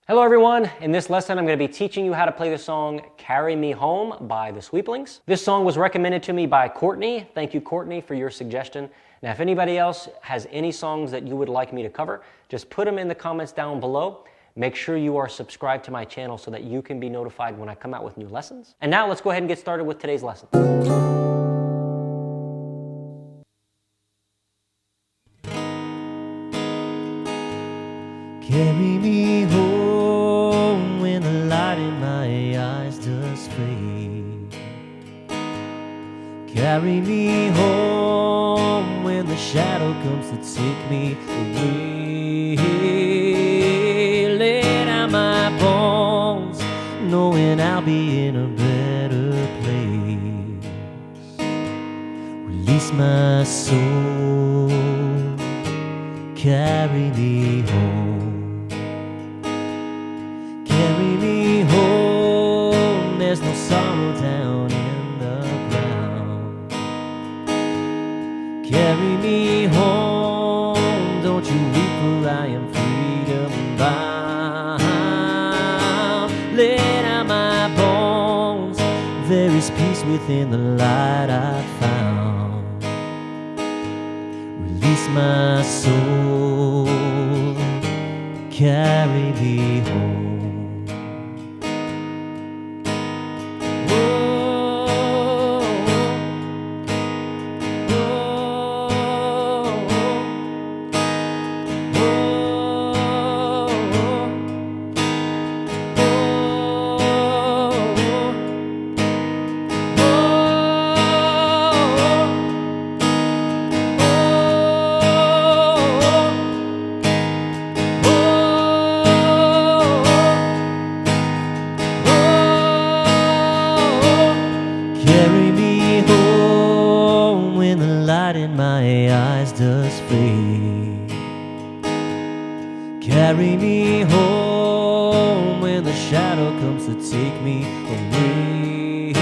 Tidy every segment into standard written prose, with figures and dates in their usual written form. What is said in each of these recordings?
Hello everyone, in this lesson I'm going to be teaching you how to play the song Carry Me Home by the Sweeplings. This song was recommended to me by Courtney. Thank you Courtney for your suggestion. Now if anybody else has any songs that you would like me to cover, just put them in the comments down below. Make sure you are subscribed to my channel so that you can be notified when I come out with new lessons. And now let's go ahead and get started with today's lesson. Carry me home when the light in my eyes does fade. Carry me home when the shadow comes to take me away. Lay down my bones, knowing I'll be in a better place. Release my soul, carry me home. Carry me home, there's no sorrow down in the ground. Carry me home, don't you weep, for I am freedom bound. Lay down my bones, there is peace within the light I found. Release my soul, carry me home. Carry me home when the light in my eyes does fade. Carry me home when the shadow comes to take me away.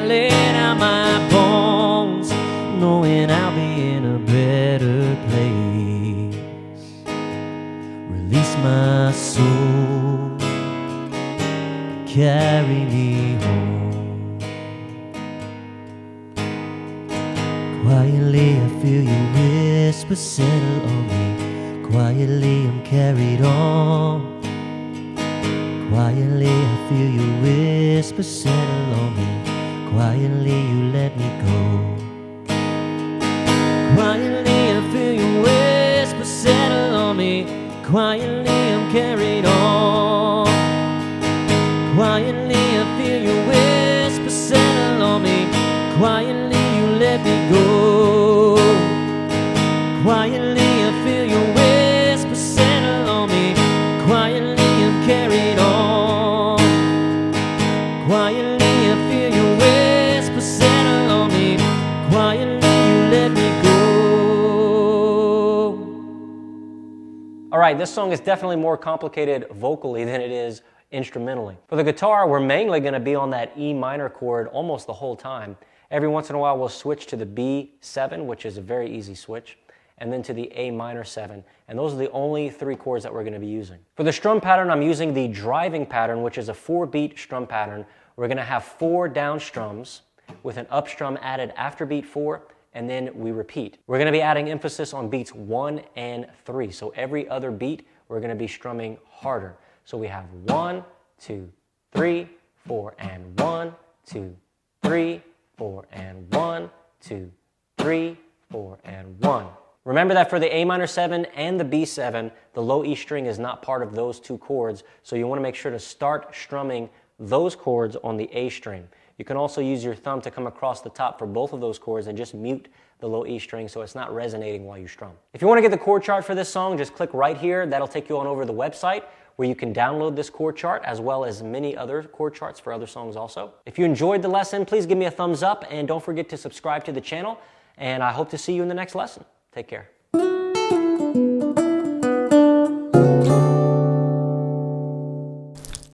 Lay down my bones, knowing I'll be in a better place. Release my soul, carry me home. Quietly I feel you whisper, settle on me. Quietly I'm carried on. Quietly I feel you whisper, settle on me. Quietly you let me go. Quietly I feel you whisper, settle on me. Quietly I'm carried on. Quietly I feel you whisper, settle on me. Quietly you let me go. Quietly I feel you whisper, settle on me. Quietly I'm carried on. Quietly I feel you whisper, settle on me. Quietly you let me go. Alright, this song is definitely more complicated vocally than it is instrumentally. For the guitar, we're mainly going to be on that E minor chord almost the whole time. Every once in a while we'll switch to the B7, which is a very easy switch, and then to the A minor 7. And those are the only three chords that we're going to be using. For the strum pattern, I'm using the driving pattern, which is a 4-beat strum pattern. We're going to have 4 down strums with an up strum added after beat 4, and then we repeat. We're going to be adding emphasis on beats 1 and 3. So every other beat, we're going to be strumming harder. So we have 1, 2, 3, 4, and 1, 2, 3, 4, and 1, 2, 3, 4, and 1. Remember that for the A minor 7 and the B7, the low E string is not part of those two chords, so you want to make sure to start strumming those chords on the A string. You can also use your thumb to come across the top for both of those chords and just mute the low E string so it's not resonating while you strum. If you want to get the chord chart for this song, just click right here. That'll take you on over to the website where you can download this chord chart as well as many other chord charts for other songs also. If you enjoyed the lesson, please give me a thumbs up and don't forget to subscribe to the channel, and I hope to see you in the next lesson. Take care.